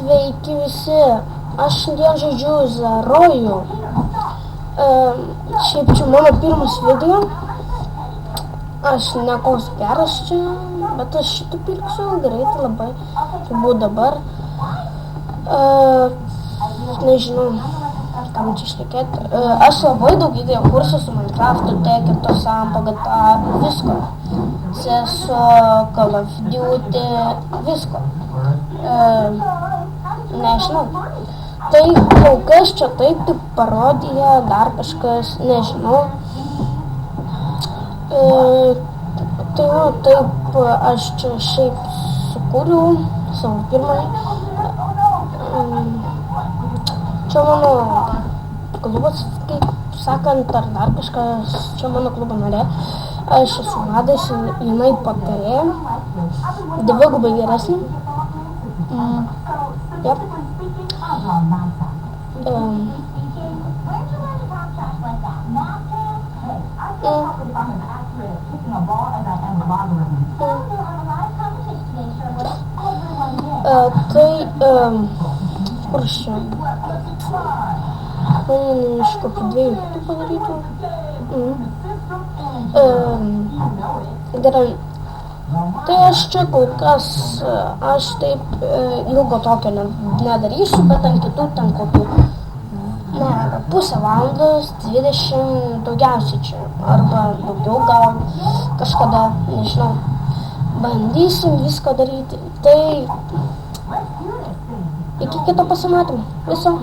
Sveiki visi, aš šiandien žaidžiu Zarojų. Šiaip čia mano pirmas video. Aš nekoks geras čia, bet aš šitą pirksiu greitai labai, turbūt dabar. Nežinau, ką man čia šnekėti. Aš labai daug įdėjau kursų su Minecraftu, Teketo, Sampo, GTA, visko. CSO, Call of Duty, visko. Nežinau. Tai kol kas čia taip parodija, dar kažkas, nežinau. Tai va, taip aš čia šiaip sukūriau savo pirmąjį. Čia mano klubas, kaip sakant, ar dar kažkas, čia mano klubo narė. Aš esu vadas, jinai patarėja, dvigubai geresnė. Yep. Kur aš čia? Iš kokių 2 tų padarytų. Gerai. Tai aš čia kol kas, aš taip ilgo tokio nedarysiu, bet ant kitų ten kokių, pusę valandos, 20 daugiausiai čia, arba daugiau gal kažkada, nežinau, bandysim viską daryti. Tai iki kito pasimatymo. Viso.